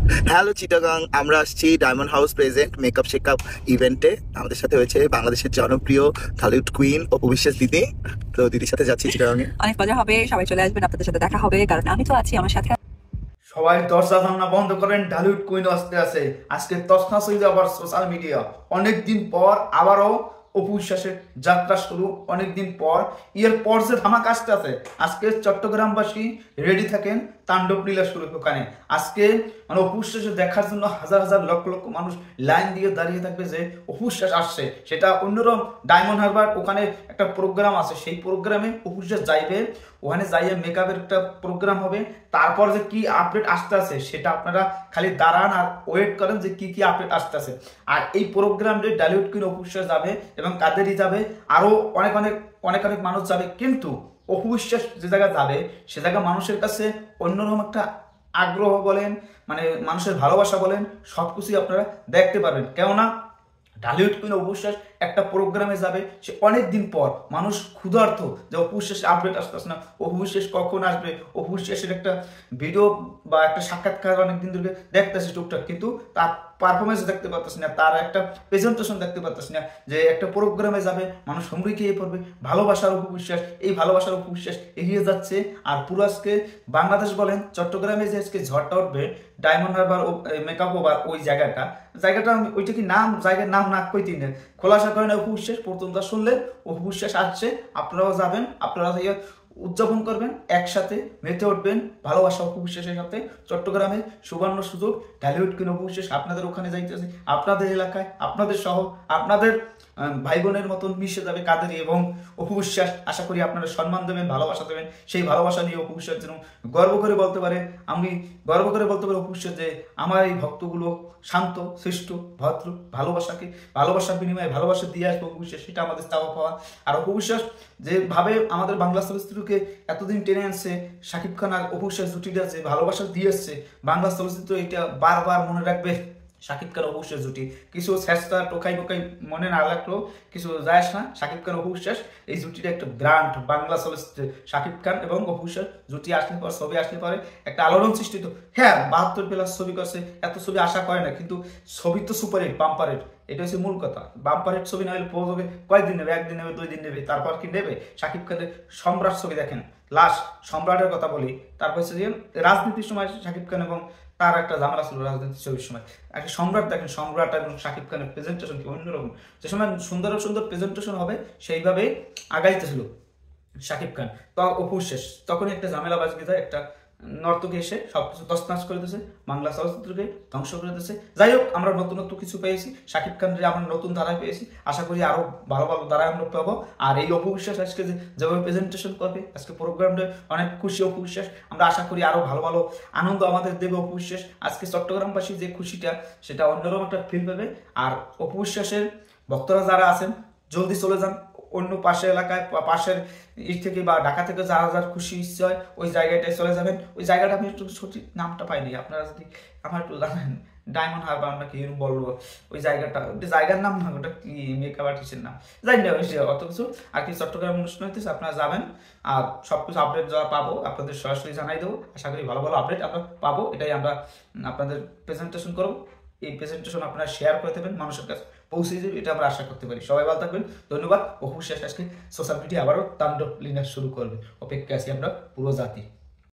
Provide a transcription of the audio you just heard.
Hello Chittagong, আমরা আসছি diamond house present makeup shake-up ইভেন্টে। আমাদের সাথে হয়েছে বাংলাদেশের জনপ্রিয় ঢালিউড কুইন অপু বিশ্বাস দিদি। তো দিদির সাথে যাচ্ছি চিটাগাং এ। অনেক মজা হবে, সবাই চলে আসবেন, আপনাদের সাথে দেখা হবে, কারণ আমি তো আছি, আমার সাথে সবাই দরজা জানলা বন্ধ করেন, ঢালিউড কুইন আসতে আছে। আজকে তছনছ হয়ে যাবার সোশ্যাল মিডিয়া। অনেকদিন পর আবারও অপু বিশ্বাসের যাত্রা শুরু। অনেকদিন পর এর পর যে ধামাকা আসতে আছে। আজকে চট্টগ্রামবাসী রেডি থাকেন তাণ্ডব লীলা শুরু ওখানে। আজকে মানে অপু বিশ্বাসের দেখার জন্য হাজার হাজার লক্ষ লক্ষ মানুষ লাইন দিয়ে দাঁড়িয়ে থাকবে যে অপু বিশ্বাস আসছে। সেটা অন্যরকম ডায়মন্ড হারবার ওখানে একটা প্রোগ্রাম আছে, সেই প্রোগ্রামে অপু বিশ্বাস যাইবে। ওখানে যাইয়ে মেকআপের একটা প্রোগ্রাম হবে। তারপর যে কি আপডেট আসতে আছে সেটা আপনারা খালি দাঁড়ান আর ওয়েট করেন যে কি কি আপডেট আসতে আছে। আর এই প্রোগ্রামে ঢালিউড কুইন অপু বিশ্বাস যাবে এবং কাদেরই যাবে, আরো অনেক অনেক অনেক অনেক মানুষ যাবে। কিন্তু অপু বিশ্বাস যে জায়গায় যাবে সে জায়গা মানুষের কাছে অন্যরকম একটা আগ্রহ বলেন, মানে মানুষের ভালোবাসা বলেন, সবকিছুই আপনারা দেখতে পারবেন। কেননা ঢালিউড কুইন অপু বিশ্বাস একটা প্রোগ্রামে যাবে, সে অনেকদিন পর মানুষ ক্ষুধার্ত যে অপু বিশ্বাস আপডেট আসতেছে না, অপু বিশ্বাস কখন আসবে। অপু বিশ্বাসের একটা ভিডিও বা একটা সাক্ষাৎকার অনেকদিন ধরে দেখতেছি টুকটাক, কিন্তু তার পারফরমেন্স দেখতে পাচ্ছি না, তার একটা প্রেজেন্টেশন দেখতে পাচ্ছি না। যে একটা প্রোগ্রামে যাবে মানুষ হুমড়ি খেয়ে পড়বে। ভালোবাসার অপু বিশ্বাস, এই ভালোবাসার অপু বিশ্বাস এগিয়ে যাচ্ছে। আর পুরো আজকে বাংলাদেশ বলেন চট্টগ্রামে যে আজকে ঝড়টা উঠবে, ডায়মন্ড হারবার মেকআপ ওভার ওই জায়গাটা ওইটা কি নাম, জায়গার নাম না কই তিন খোলাসা করেন অপু বিশ্বাস। প্রথম তা শুনলে অপু বিশ্বাস আসছে, আপনারাও যাবেন, আপনারা উদযাপন করবেন, একসাথে মেতে উঠবেন ভালোবাসা অপু বিশ্বাসের সাথে। চট্টগ্রামে সুবর্ণ সুযোগ, ঢালিউড কিন অপু বিশ্বাস আপনাদের ওখানে যাইতেছে, আপনাদের এলাকায়, আপনাদের শহর, আপনাদের ভাই বোনের মতন মিশে যাবে কাদের এবং অপু বিশ্বাস। আশা করি আপনারা সম্মান দেবেন, ভালোবাসা দেবেন। সেই ভালোবাসা নিয়ে অপু বিশ্বাস যেন গর্ব করে বলতে পারে, আমি গর্ব করে বলতে পারি অপু বিশ্বাস যে আমার এই ভক্তগুলো শান্ত, শিষ্ট, ভদ্র, ভালোবাসার বিনিময়ে ভালোবাসা দিয়ে আসবে অপু বিশ্বাস, সেটা আমাদের চাওয়া পাওয়া। আর অপু বিশ্বাস যেভাবে আমাদের বাংলা চলচ্চিত্রকে এতদিন টেনে আনছে, শাকিব খান আর অপু বিশ্বাস জুটিটা যে ভালোবাসা দিয়ে আসছে বাংলা চলচ্চিত্র, এটা বারবার মনে রাখবে শাকিব খান অপু বিশ্বাস জুটি। কিছু চেষ্টা টোকাই বোকাই মনে না রাখলেও কিছু যায় না, শাকিব খান অপু বিশ্বাস এই জুটিটা একটা ব্র্যান্ড বাংলা চলচ্চিত্রে। শাকিব খান এবং অপু বিশ্বাস জুটি আসলে পর, ছবি আসলে পরে একটা আলোড়ন সৃষ্টি। তো হ্যাঁ, 72 প্লাস ছবি করছে, এত ছবি আশা করে না, কিন্তু ছবি তো সুপার হিট, বাম্পার হিট, এটা হচ্ছে মূল কথা। বাম্পার হিট ছবি না হলে পোজ হবে কয়েকদিন নেবে, একদিন নেবে, 2 দিন নেবে, তারপর কি নেবে। শাকিব খানের সম্রাট ছবি দেখেন, লাস্ট সম্রাটের কথা বলি। তারপর হচ্ছে যে রাজনীতির সময় শাকিব খান এবং তার একটা ঝামেলা ছিল রাজনীতির ছবির সময়। একটা সম্রাট দেখেন, সম্রাট এবং শাকিব খানের প্রেজেন্টেশন কি অন্যরকম। যে সময় সুন্দর সুন্দর প্রেজেন্টেশন হবে সেইভাবে আগাইতেছিল শাকিব খান। তো অপু শেষ তখনই একটা ঝামেলা বাজে যায়, একটা নর্তকে এসে সবকিছু তছনছ করে দিয়েছে, বাংলা চলচ্চিত্রকে ধ্বংস করে দিয়েছে। যাই হোক, আমরা নতুনত্ব কিছু পেয়েছি, শাকিব খানকে আমরা নতুন ধারায় পেয়েছি, আশা করি আরো ভালো ভালো ধারায় আমরা পাবো। আর এই অপু বিশ্বাস আজকে যেভাবে প্রেজেন্টেশন করবে, আজকে প্রোগ্রামটা অনেক খুশি অপু বিশ্বাস। আমরা আশা করি আরো ভালো ভালো আনন্দ আমাদের দেবে অপু বিশ্বাস। আজকে চট্টগ্রামবাসী যে খুশিটা, সেটা অন্যরকম একটা ফিল পাবে। আর অপু বিশ্বাসের ভক্তরা যারা আছেন জলদি চলে যান অন্য পাশের এলাকায়, পাশের থেকে বা ঢাকা থেকে যারা যারা খুশি ইচ্ছে হয় ওই জায়গাটায় চলে যাবেন। ওই জায়গাটা আমি একটু সঠিক নামটা পাইনি, আপনারা যদি আমার একটু জানেন, ডায়মন্ড হারবার নাকি বলবো ওই জায়গাটা, জায়গার নাম না, ওটা কি মেকআপ আর্টিস্টের নাম জানি না, অত কিছু। আর কি চট্টগ্রাম অনুষ্ঠান হইতেছে, আপনারা যাবেন আর সবকিছু আপডেট যা পাবো আপনাদের সরাসরি জানাই দেবো। আশা করি ভালো ভালো আপডেট আমরা পাবো, এটাই আমরা আপনাদের প্রেজেন্টেশন করবো। এই প্রেজেন্টেশন আপনারা শেয়ার করে দেবেন, মানুষের কাছে পৌঁছে দেবেন, এটা আমরা আশা করতে পারি। সবাই ভালো থাকবেন, ধন্যবাদ। অপু বিশ্বাস আজকে সোশ্যাল মিডিয়া আবারও তাণ্ডব লীলা শুরু করবে, অপেক্ষা আছি আমরা পুরো জাতি।